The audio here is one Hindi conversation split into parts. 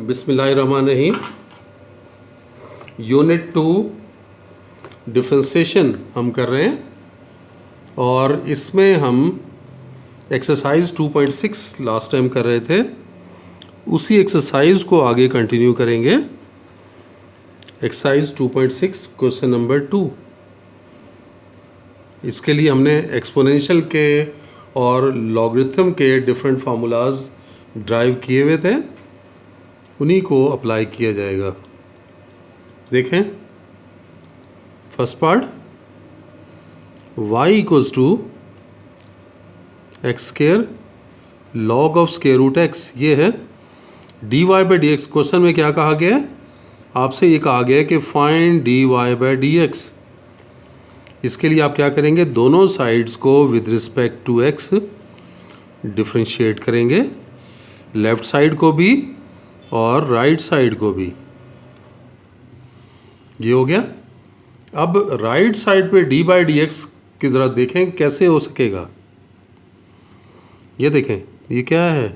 बिस्मिल्लाहिर्रहमानिर्रहीम। यूनिट 2 डिफ्रेंसिएशन हम कर रहे हैं और इसमें हम एक्सरसाइज 2.6 लास्ट टाइम कर रहे थे, उसी एक्सरसाइज को आगे कंटिन्यू करेंगे। Exercise 2.6 question number 2। इसके लिए हमने एक्सपोनेंशियल के और लॉगरिथम के डिफरेंट फार्मूलाज ड्राइव किए हुए थे, उन्हीं को अप्लाई किया जाएगा। देखें, first part y equals to X square log of square root X, ये है dy by D X. Question में क्या कहा गया है आपसे? ये कहा गया है कि find dy by D X. इसके लिए आप क्या करेंगे, दोनों साइड्स को with respect to x differentiate करेंगे, लेफ्ट साइड को भी और राइट साइड को भी। ये हो गया। अब राइट साइड पे डी बाई डी एक्स की ज़रा देखें कैसे हो सकेगा। ये देखें, ये क्या है?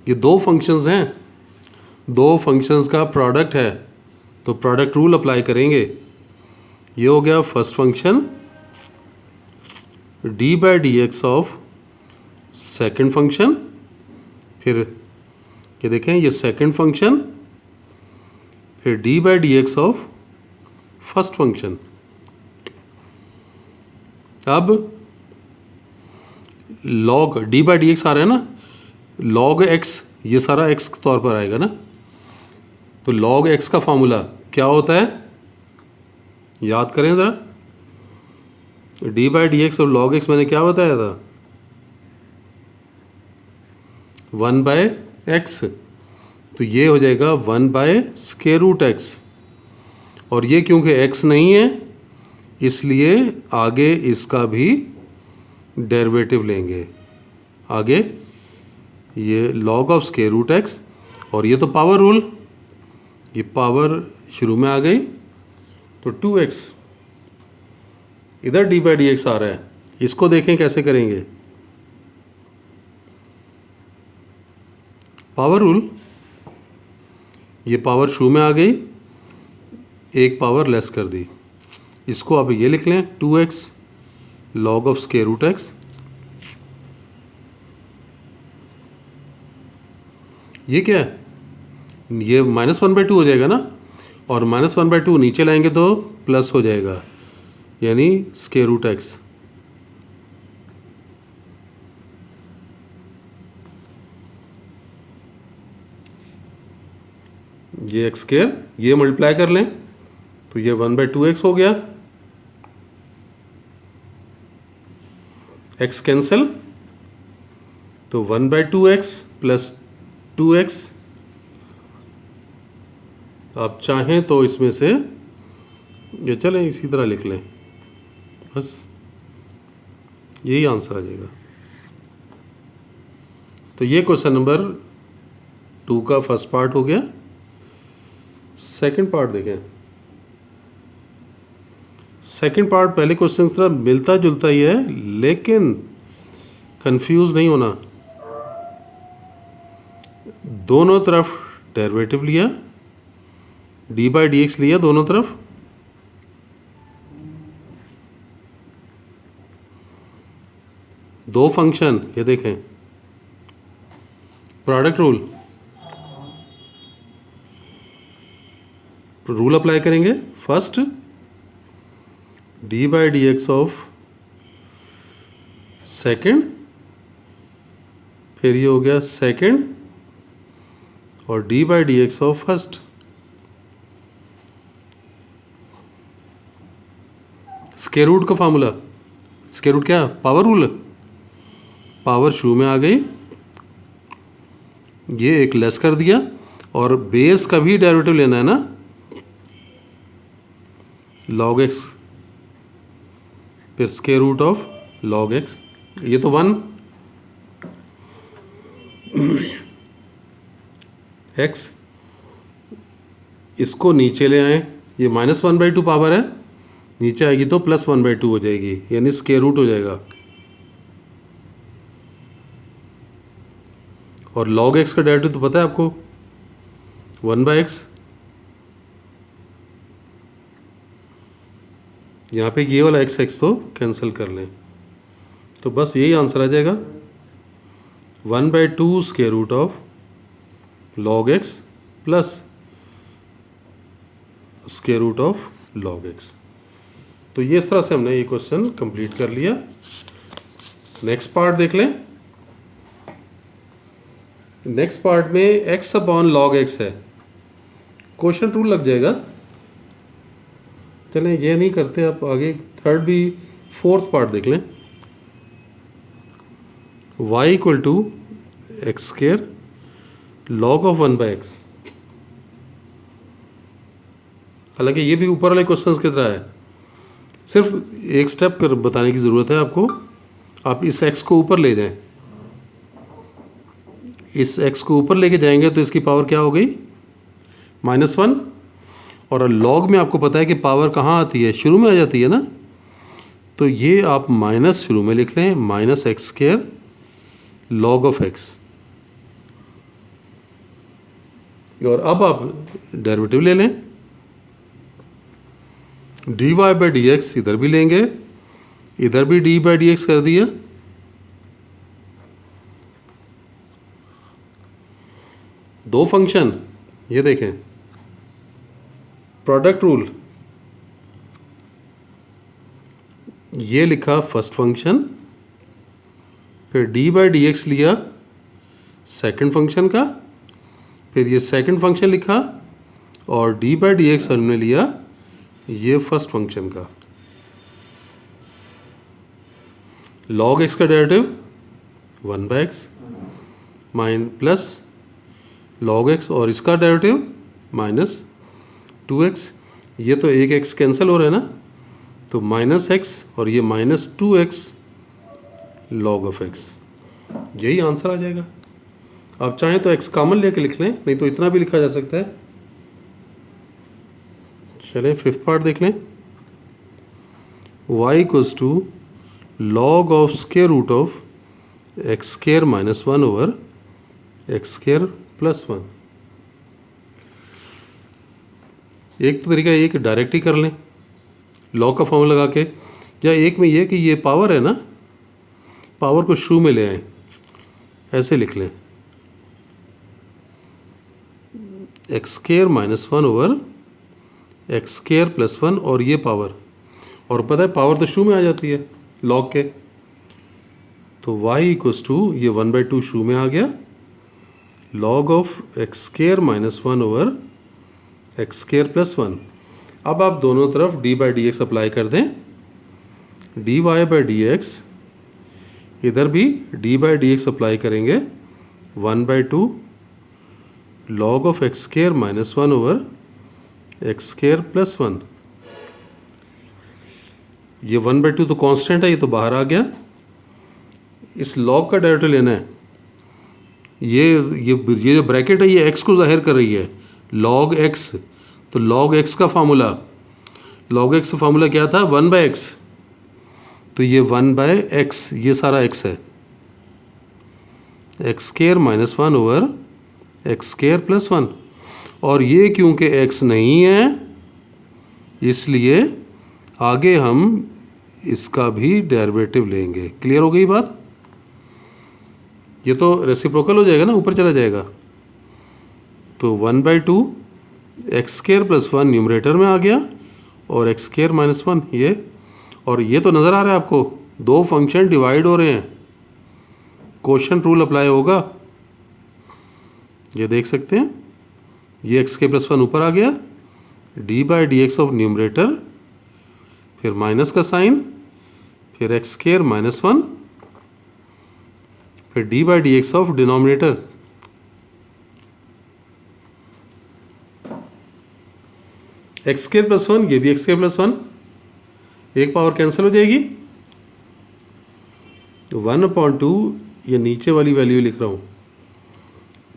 ये दो फंक्शंस हैं, दो फंक्शंस का प्रोडक्ट है, तो प्रोडक्ट रूल अप्लाई करेंगे। ये हो गया first function D by D x of second function. फिर ये देखें, ये सेकेंड फंक्शन, फिर D by D x of first function. अब log D by D X आ रहा है ना, लॉग एक्स, ये सारा एक्स के तौर पर आएगा ना, तो लॉग एक्स का फॉर्मूला क्या होता है, याद करें ज़रा। डी बाई डी एक्स और लॉग एक्स मैंने क्या बताया था? 1 बाय एक्स, तो ये हो जाएगा 1 बाय स्क्वायर रूट एक्स। और ये क्योंकि x नहीं है इसलिए आगे इसका भी डेरिवेटिव लेंगे। आगे ये log of square root X, और ये तो पावर रूल, ये पावर शुरू में आ गई तो 2x, इधर डी बाई डी एक्स आ रहा है, इसको देखें कैसे करेंगे। पावर रूल, ये पावर शुरू में आ गई, एक पावर लेस कर दी, इसको आप ये लिख लें 2x log of square root X. ये क्या है? ये -1/2 हो जाएगा ना, और -1/2 नीचे लाएंगे तो प्लस हो जाएगा, यानी स्क्वायर रूट एक्स। ये एक्स स्क्वायर, ये मल्टीप्लाई कर लें तो ये 1/2x हो गया। x कैंसिल, तो 1/2x प्लस 2x। आप चाहें तो इसमें से ये चलें इसी तरह लिख लें, बस यही आंसर आ जाएगा। तो ये क्वेश्चन नंबर 2 का फर्स्ट पार्ट हो गया। सेकंड पार्ट देखें। सेकंड पार्ट पहले क्वेश्चन की तरह मिलता जुलता ही है, लेकिन कंफ्यूज नहीं होना। दोनों तरफ डेरिवेटिव लिया, डी बाई डी एक्स लिया दोनों तरफ, दो फंक्शन, ये देखें प्रोडक्ट रूल अप्लाई करेंगे। First D by D x of second, फिर ये हो गया सेकेंड, और D by D x of first. Square root का फार्मूला, स्क्वायर रूट क्या? Power rule. पावर शुरू में आ गई, ये एक लेस कर दिया, और बेस का भी डेरिवेटिव लेना है ना, लॉग एक्स फिर square root of log X, ये तो 1 x, इसको नीचे ले आए, ये -1/2 पावर है, नीचे आएगी तो +1/2 हो जाएगी, यानी स्क्वायर रूट हो जाएगा। और log x का डेरिवेटिव तो पता है आपको 1/x। यहाँ पे ये वाला x तो कैंसिल कर लें, तो बस यही आंसर आ जाएगा 1/2 square root of log x plus square root of log x। तो ये इस तरह से हमने ये क्वेश्चन कंप्लीट कर लिया। नेक्स्ट पार्ट देख लें। नेक्स्ट पार्ट में x अपॉन log x है, क्वेश्चन रूल लग जाएगा। चलें ये नहीं करते, आप आगे थर्ड भी फोर्थ पार्ट देख लें। y equal to X square log of 1/x। हालांकि ये भी ऊपर वाले क्वेश्चंस की तरह है, सिर्फ एक स्टेप कर बताने की ज़रूरत है आपको। आप इस x को ऊपर ले जाएं, इस x को ऊपर लेके जाएंगे तो इसकी पावर क्या हो गई -1। और log में आपको पता है कि पावर कहाँ आती है, शुरू में आ जाती है ना, तो ये आप माइनस शुरू में लिख लें, -x² log ऑफ x। और अब आप डेरिवेटिव ले लें, dy/dx इधर भी लेंगे, इधर भी d/dx कर दिया। दो फंक्शन, ये देखें प्रोडक्ट रूल, ये लिखा फर्स्ट फंक्शन, फिर d/dx लिया सेकंड फंक्शन का, फिर ये सेकंड फंक्शन लिखा और d/dx हमने लिया ये फर्स्ट फंक्शन का। log x का derivative 1/x plus log x और इसका डेरिवेटिव -2x। ये तो एक x कैंसिल हो रहा है ना, तो -x और ये -2x log ऑफ x, यही आंसर आ जाएगा। आप चाहें तो x कॉमन लेके लिख लें, नहीं तो इतना भी लिखा जा सकता है। चलें फिफ्थ पार्ट देख लें। y equals to log of square root of x² -1 over x² + 1। एक तो तरीका ये कि डायरेक्ट ही कर लें log का फॉर्मूला लगा के, या एक में ये कि ये पावर है ना, पावर को शुरू में ले आए, ऐसे लिख लें x² -1 ओवर x² + 1 और ये पावर, और पता है पावर तो शुरू में आ जाती है log के, तो y इक्वल्स टू ये 1/2 शुरू में आ गया log of x² -1 over x² + 1। अब आप दोनों तरफ d/dx अप्लाई कर दें, dy/dx, इधर भी d/dx अप्लाई करेंगे 1/2 log of x² -1 over x² + 1। ये 1/2 तो कांस्टेंट है, ये तो बाहर आ गया। इस log का डेरिवेटिव लेना है, ये जो ब्रैकेट है ये x को जाहिर कर रही है, log x। तो log x का फार्मूला, log x का फार्मूला क्या था 1/x, तो ये 1/x, ये सारा x है, x² -1 ओवर x² + 1। और ये क्योंकि x नहीं है इसलिए आगे हम इसका भी डेरिवेटिव लेंगे। क्लियर हो गई बात? ये तो रेसिप्रोकल हो जाएगा ना, ऊपर चला जाएगा, तो 1/2 x² + 1 न्यूमरेटर में आ गया और x² -1 ये, और ये तो नज़र आ रहा है आपको दो फंक्शन डिवाइड हो रहे हैं, क्वोशंट रूल अप्लाई होगा, ये देख सकते हैं। ये x² + 1 ऊपर आ गया, d/dx ऑफ न्यूमरेटर, फिर माइनस का साइन, फिर x² -1, फिर d/dx ऑफ डिनोमिनेटर। x² + 1, ये भी x² + 1, एक पावर कैंसिल हो जाएगी, 1/2, ये नीचे वाली वैल्यू लिख रहा हूँ,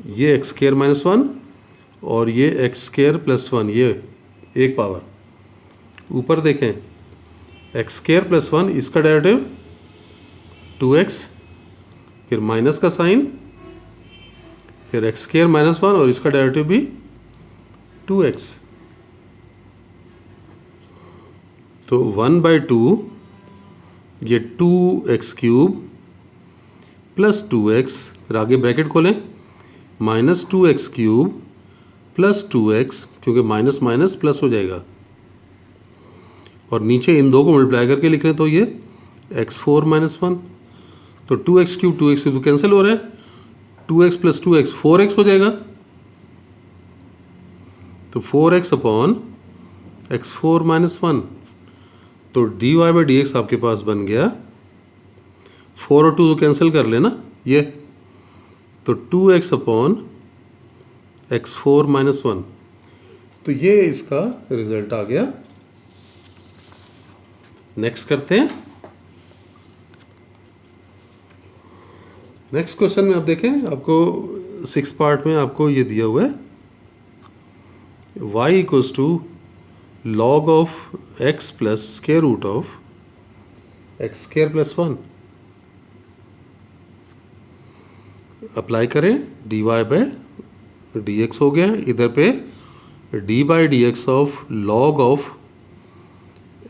ये x² -1 और ये x² + 1, ये एक पावर। ऊपर देखें x² + 1, इसका डेरिवेटिव 2x, फिर माइनस का साइन, फिर एक्स स्क्वायर माइनस 1 और इसका डेरिवेटिव भी 2x। तो 1/2 ये 2x क्यूब प्लस 2x, फिर आगे ब्रैकेट खोलें, minus 2x cube plus 2x, क्योंकि माइनस माइनस प्लस हो जाएगा, और नीचे इन दो को मल्टीप्लाई करके लिख लें तो ये x4 माइनस 1, तो 2x क्यूब 2x क्यूब तो कैंसिल हो रहा है, 2x प्लस 2x 4x हो जाएगा, तो 4x अपॉन x4 माइनस 1, तो dy/dx आपके पास बन गया 4 और 2 तो कैंसिल कर लेना ये, तो 2x अपॉन x4 माइनस 1, तो ये इसका रिजल्ट आ गया। नेक्स्ट करते हैं। नेक्स्ट क्वेश्चन में आप देखें, आपको 6 पार्ट में आपको ये दिया हुआ है y equals to log of x plus square root of x square plus 1। Apply करें, dy/dx हो गया, इधर पे d/dx of log of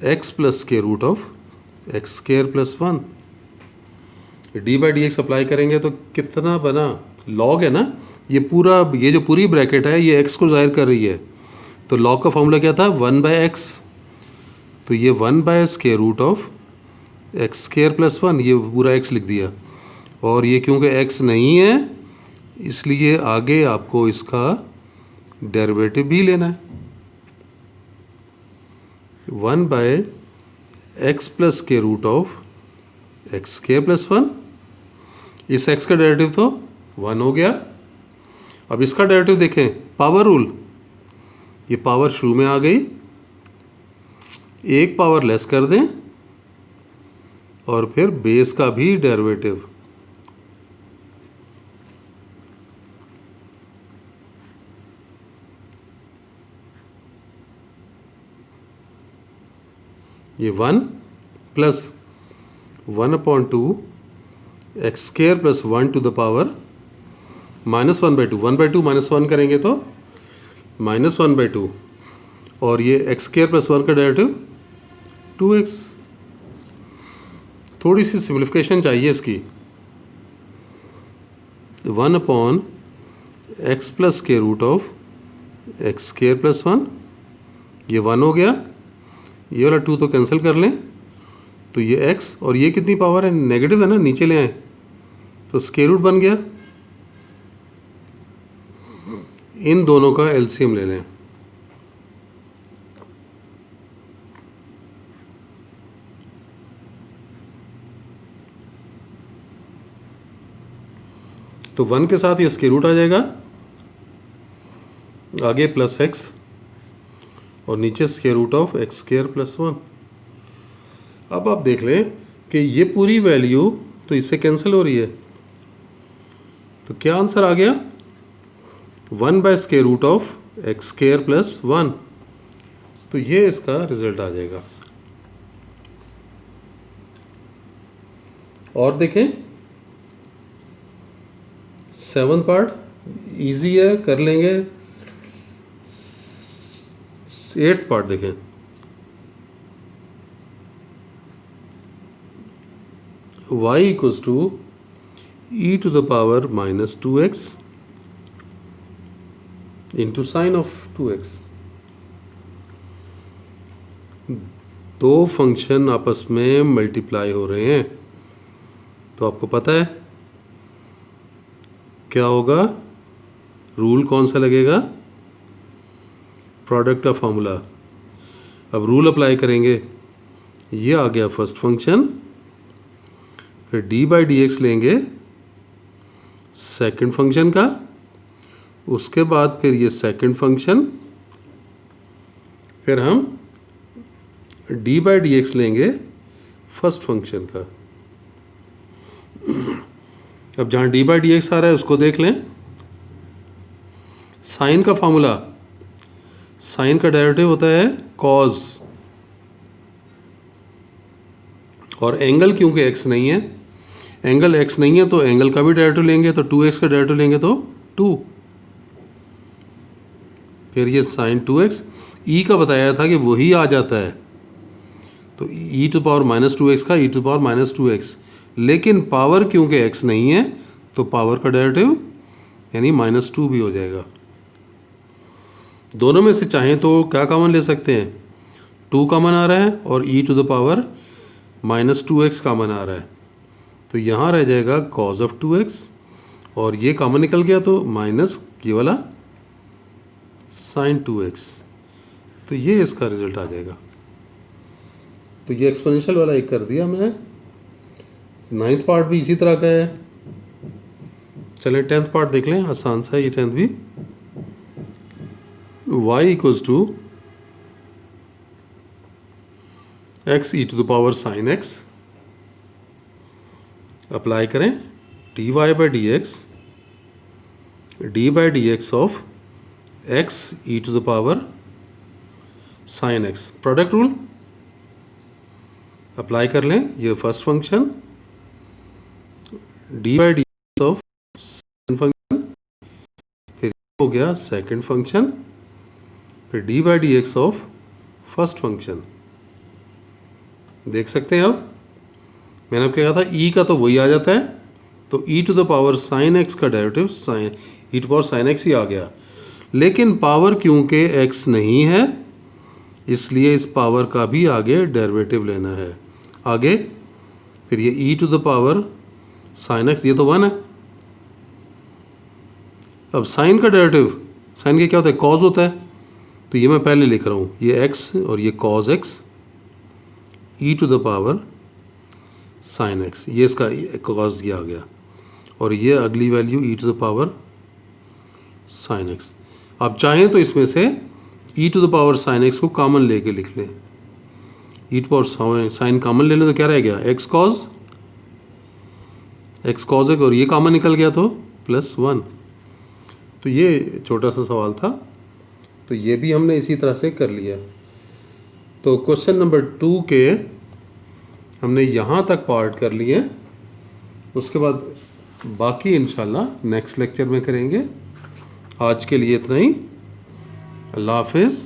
x plus square root of x square plus 1। d/dx apply करेंगे तो कितना बना, log है ना, ये पूरा, ये जो पूरी ब्रैकेट है ये x को जाहिर कर रही है, तो log का फॉर्मूला क्या था 1/x, तो ये square root of x square plus 1, ये पूरा x लिख दिया, और ये क्योंकि x नहीं है इसलिए आगे आपको इसका डेरिवेटिव भी लेना है, 1/x plus square root of x square plus 1, इस x का डेरिवेटिव तो 1 हो गया। अब इसका डेरिवेटिव देखें, पावर रूल, ये पावर शुरू में आ गई, एक पावर लेस कर दें और फिर बेस का भी डेरिवेटिव, ये 1 plus 1/2 x square plus 1 to the power minus 1/2, 1/2 minus 1 करेंगे तो माइनस 1/2, और ये एक्स स्क्वायर प्लस 1 का डेरिवेटिव 2x। थोड़ी सी सिम्प्लिफिकेशन चाहिए इसकी, 1/x plus square root of x square plus 1, ये 1 हो गया, ये वाला 2 तो कैंसिल कर लें, तो ये x और ये कितनी पावर है, नेगेटिव है ना, नीचे ले आए तो स्क्वायर रूट बन गया। इन दोनों का एलसीएम ले लें, तो 1 के साथ ये स्क्वायर रूट आ जाएगा, आगे प्लस x और नीचे square root of x square plus 1। अब आप देख लें कि ये पूरी वैल्यू तो इससे कैंसिल हो रही है, तो क्या आंसर आ गया, square root of x square plus 1, तो ये इसका रिजल्ट आ जाएगा। और देखें 7 पार्ट इजी है, कर लेंगे। 8th पार्ट देखें, y equals to e to the power minus 2x into sine of 2x। दो फंक्शन आपस में मल्टीप्लाई हो रहे हैं, तो आपको पता है क्या होगा, रूल कौन सा लगेगा, प्रोडक्ट का फॉर्मूला। अब रूल अप्लाई करेंगे, ये आ गया फर्स्ट फंक्शन, फिर d/dx लेंगे सेकंड फंक्शन का, उसके बाद फिर ये सेकंड फंक्शन, फिर हम d/dx लेंगे फर्स्ट फंक्शन का। अब जहाँ d/dx आ रहा है उसको देख लें, साइन का फॉर्मूला, साइन का डेरिवेटिव होता है कॉस, और एंगल क्योंकि x नहीं है, एंगल x नहीं है तो एंगल का भी डेरिवेटिव लेंगे, तो 2x का डेरिवेटिव लेंगे तो 2, फिर ये साइन 2x, ई का बताया था कि वही आ जाता है, तो e to power minus 2x का e to power minus 2x, लेकिन पावर क्योंकि x नहीं है तो पावर का डेरिवेटिव यानी -2 भी हो जाएगा। दोनों में से चाहें तो क्या कॉमन ले सकते हैं, 2 कॉमन आ रहा है और e to the power -2x common आ रहा है, तो यहाँ रह जाएगा cos ऑफ 2x और ये कॉमन निकल गया तो माइनस ये वाला साइन 2x, तो ये इसका रिजल्ट आ जाएगा। तो ये एक्सपोनेंशियल वाला एक कर दिया मैंने, 9th पार्ट भी इसी तरह का है। चलें 10th पार्ट देख लें, आसान सा है ये 10th भी। y equals to x e to the power sine x, apply करें dy by D x of x e to the power sine x, product rule apply कर लें। ये first function D by d of second function, फिर हो गया सेकंड फंक्शन, फिर D by D x of first function. देख सकते हैं अब मैंने आपको कहा था ई का तो वही आ जाता है, तो E to the power sine X का derivative sine E to power sine X ही आ गया, लेकिन पावर क्योंकि एक्स नहीं है इसलिए इस पावर का भी आगे डेरिवेटिव लेना है। आगे फिर ये e to the power sine x, ये तो 1 है। अब साइन का डेरिवेटिव, साइन का क्या होता है, कॉज होता है, तो ये मैं पहले लिख रहा हूँ, ये x और ये cos x e to the power sine x, ये इसका कॉज ये आ गया, और ये अगली value e to the power sine x। आप चाहें तो इसमें से e to the power sine x को कॉमन लेके लिख लें, e to power sine common ले लें तो क्या रह गया, x कॉज x, और ये कॉमन निकल गया तो +1। तो ये छोटा सा सवाल था, तो ये भी हमने इसी तरह से कर लिया। तो क्वेश्चन नंबर 2 के हमने यहाँ तक पार्ट कर लिए, उसके बाद बाकी इंशाल्लाह नेक्स्ट लेक्चर में करेंगे। आज के लिए इतना ही, अल्लाह हाफिज़।